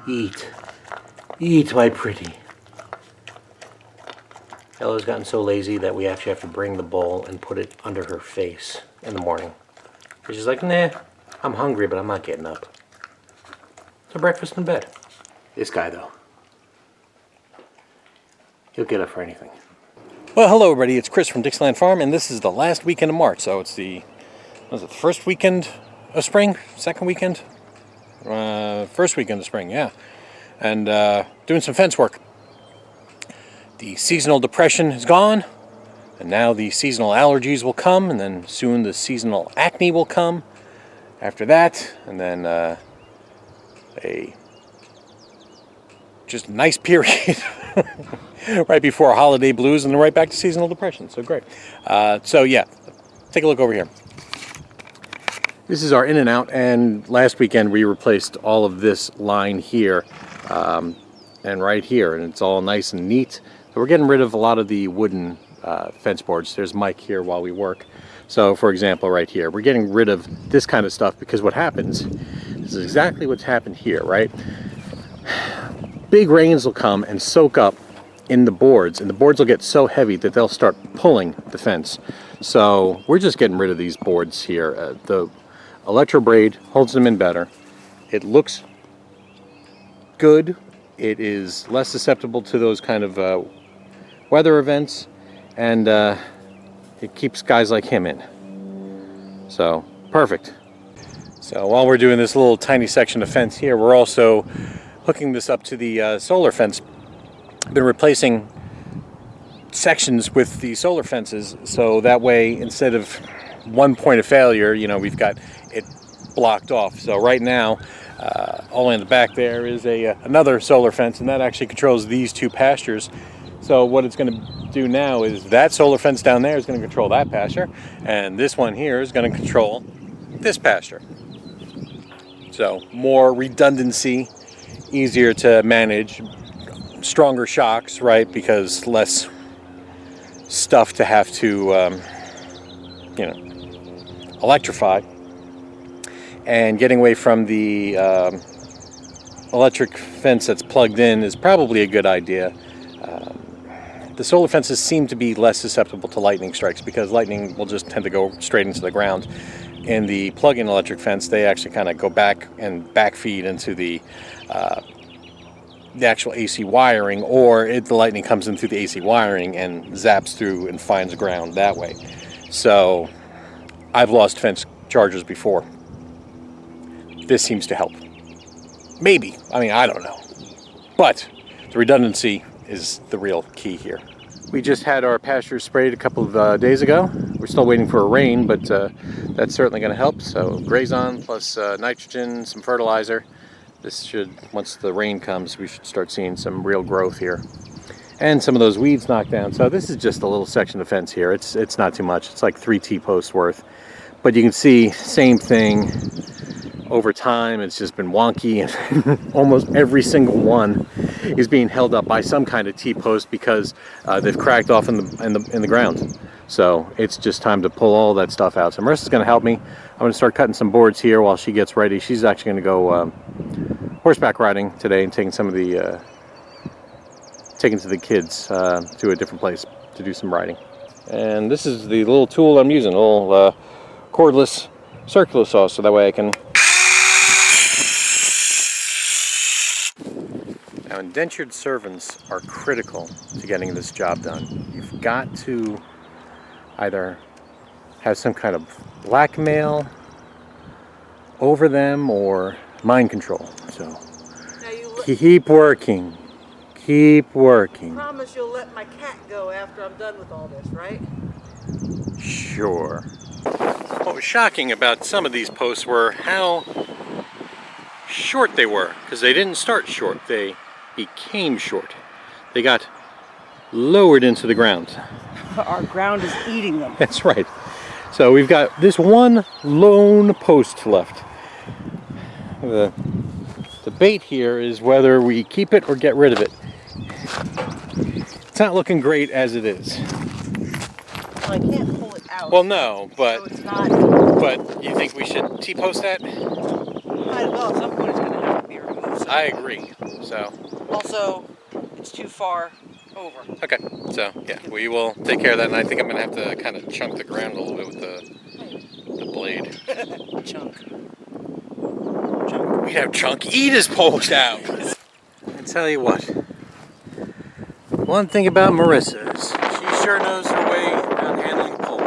Eat. Eat, my pretty. Ella's gotten so lazy that we actually have to bring the bowl and put it under her face in the morning. She's like, nah, I'm hungry, but I'm not getting up. So breakfast in bed. This guy, though, he'll get up for anything. Well, hello, everybody. It's Chris from Dixieland Farm, and this is the last weekend of March. So it's the first weekend of spring? Second weekend? First weekend of spring, yeah. And doing some fence work. The seasonal depression is gone, and now the seasonal allergies will come, and then soon the seasonal acne will come after that, and then a just nice period right before holiday blues, and then right back to seasonal depression. So great. So yeah, take a look over here. This is our in and out, and last weekend we replaced all of this line here and right here, and it's all nice and neat. So we're getting rid of a lot of the wooden fence boards. There's Mike here while we work. So for example, right here, we're getting rid of this kind of stuff because what happens, this is exactly what's happened here, right? Big rains will come and soak up in the boards, and the boards will get so heavy that they'll start pulling the fence. So we're just getting rid of these boards here. The electrobraid holds them in better. It looks good. It is less susceptible to those kind of weather events, and it keeps guys like him in. So perfect. So while we're doing this little tiny section of fence here, we're also hooking this up to the solar fence. I've been replacing sections with the solar fences, so that way instead of one point of failure, you know, we've got it blocked off. So right now, all the way in the back there is another solar fence, and that actually controls these two pastures. So what it's going to do now is that solar fence down there is going to control that pasture, and this one here is going to control this pasture. So more redundancy, easier to manage, stronger shocks, right? Because less stuff to have to, electrify. And getting away from the electric fence that's plugged in is probably a good idea. The solar fences seem to be less susceptible to lightning strikes because lightning will just tend to go straight into the ground. In the plug-in electric fence, they actually kind of go back and backfeed into the actual AC wiring, or the lightning comes in through the AC wiring and zaps through and finds ground that way. So I've lost fence chargers before. This seems to help. Maybe. I mean, I don't know. But the redundancy is the real key here. We just had our pasture sprayed a couple of days ago. We're still waiting for a rain, but that's certainly going to help. So Grazon plus nitrogen, some fertilizer. This should, once the rain comes, we should start seeing some real growth here. And some of those weeds knocked down. So this is just a little section of fence here. It's not too much. It's like 3 T-posts worth. But you can see, same thing. Over time, it's just been wonky, and almost every single one is being held up by some kind of T-post because they've cracked off in the ground. So it's just time to pull all that stuff out. So Marissa's going to help me. I'm going to start cutting some boards here while she gets ready. She's actually going to go horseback riding today and taking some of the taking to the kids to a different place to do some riding. And this is the little tool I'm using, a little cordless circular saw, so that way I can. Now, indentured servants are critical to getting this job done. You've got to either have some kind of blackmail over them or mind control. So keep working. Keep working. Promise you'll let my cat go after I'm done with all this, right? Sure. What was shocking about some of these posts were how short they were, because they didn't start short. They became short. They got lowered into the ground. Our ground is eating them. That's right. So we've got this one lone post left. The debate here is whether we keep it or get rid of it. It's not looking great as it is. Well, I can't pull it out. Well, no, but so it's not. But you think we should T-post that? Might as well. At some point, it's going to have to be removed. I agree. So. Also, it's too far over. Okay, so yeah, we will take care of that, and I think I'm gonna have to kind of chunk the ground a little bit with the blade. Chunk. We have Chunk eat his post out. I tell you what, one thing about Marissa is she sure knows her way around handling a pole.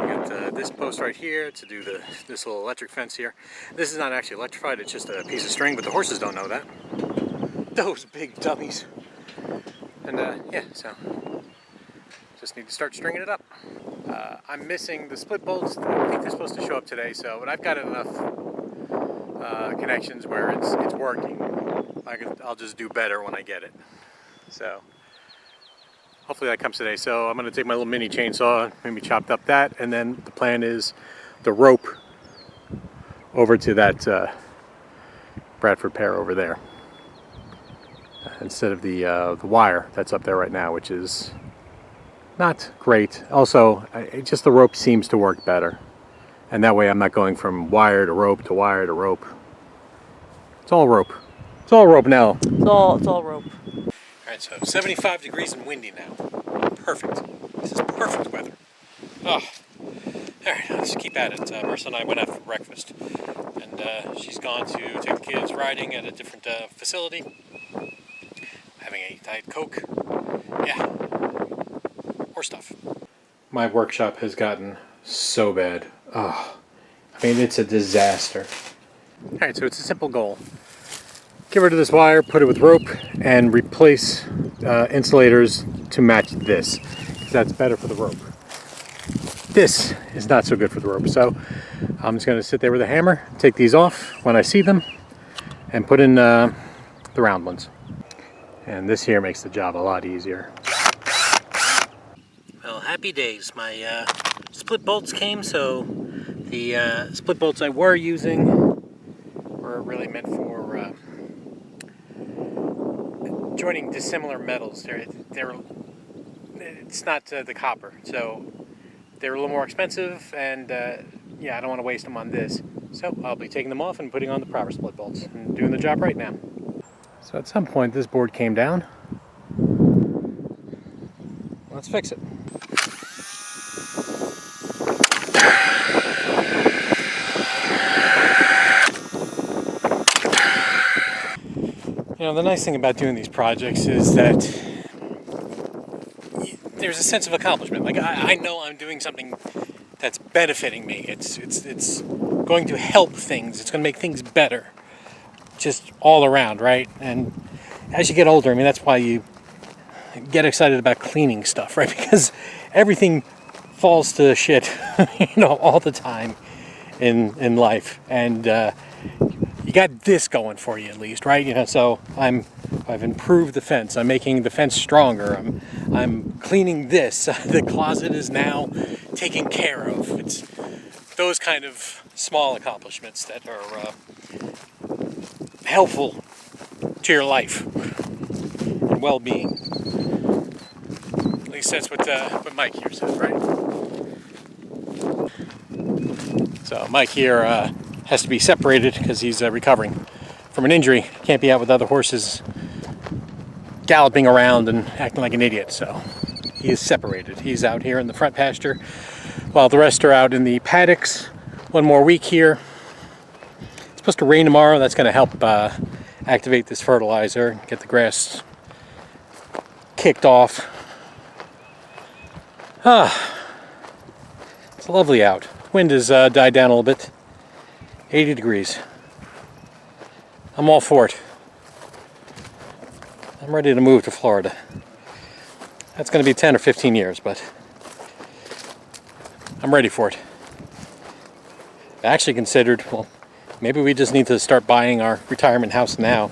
We got this post right here to do this little electric fence here. This is not actually electrified; it's just a piece of string, but the horses don't know that. Those big dummies. And yeah, so just need to start stringing it up. I'm missing the split bolts. I think they're supposed to show up today, but I've got enough connections where it's working. I'll just do better when I get it. So hopefully that comes today. So I'm going to take my little mini chainsaw, maybe chopped up that, and then the plan is the rope over to that Bradford pear over there, instead of the wire that's up there right now, which is not great. Also, just the rope seems to work better, and that way I'm not going from wire to rope to wire to rope. It's all rope. It's all rope now. It's all rope. All right, so 75 degrees and windy now. Perfect. This is perfect weather. Oh. All right, let's keep at it. Marissa and I went out for breakfast, and she's gone to take the kids riding at a different facility. Having a Diet Coke. Yeah. More stuff. My workshop has gotten so bad. Oh, I mean, it's a disaster. Alright, so it's a simple goal. Get rid of this wire, put it with rope, and replace insulators to match this, because that's better for the rope. This is not so good for the rope, so I'm just going to sit there with a hammer, take these off when I see them, and put in the round ones. And this here makes the job a lot easier. Well, happy days. My split bolts came, so the split bolts I were using were really meant for joining dissimilar metals. It's not the copper, so they're a little more expensive, and yeah, I don't want to waste them on this. So I'll be taking them off and putting on the proper split bolts and doing the job right now. So at some point this board came down. Let's fix it. You know, the nice thing about doing these projects is that there's a sense of accomplishment. Like I know I'm doing something that's benefiting me. It's going to help things. It's going to make things better. Just all around, right? And as you get older, I mean, that's why you get excited about cleaning stuff, right? Because everything falls to shit, you know, all the time in life, and you got this going for you at least, right? You know, so I've improved the fence. I'm making the fence stronger. I'm cleaning this. The closet is now taken care of. It's those kind of small accomplishments that are helpful to your life and well-being. At least that's what Mike here says, right? So Mike here has to be separated because he's recovering from an injury. Can't be out with other horses galloping around and acting like an idiot. So he is separated. He's out here in the front pasture while the rest are out in the paddocks. One more week here. It's supposed to rain tomorrow. That's going to help activate this fertilizer, get the grass kicked off. It's lovely out. Wind has died down a little bit. 80 degrees. I'm all for it. I'm ready to move to Florida. That's going to be 10 or 15 years, but I'm ready for it. I actually considered, well, maybe we just need to start buying our retirement house now.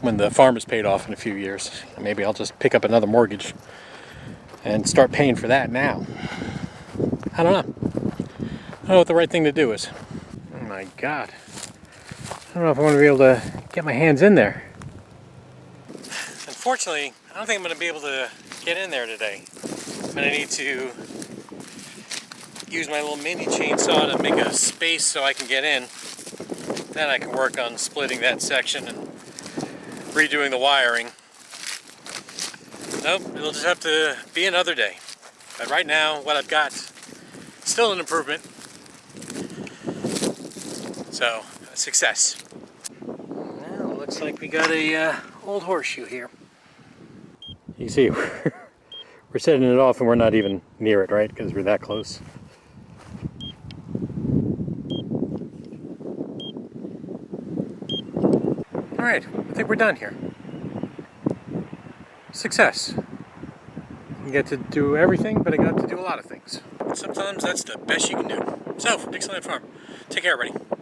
When the farm is paid off in a few years. Maybe I'll just pick up another mortgage and start paying for that now. I don't know. I don't know what the right thing to do is. Oh my God. I don't know if I'm going to be able to get my hands in there. Unfortunately, I don't think I'm going to be able to get in there today. I'm going to need to use my little mini chainsaw to make a space so I can get in. Then I can work on splitting that section and redoing the wiring. Nope, it'll just have to be another day. But right now, what I've got, still an improvement. So, a success. Well, looks like we got a old horseshoe here. You can see, we're setting it off and we're not even near it, right? Because we're that close. All right, I think we're done here. Success. You get to do everything, but I got to do a lot of things. Sometimes that's the best you can do. So, from Dixieland Farm, take care, everybody.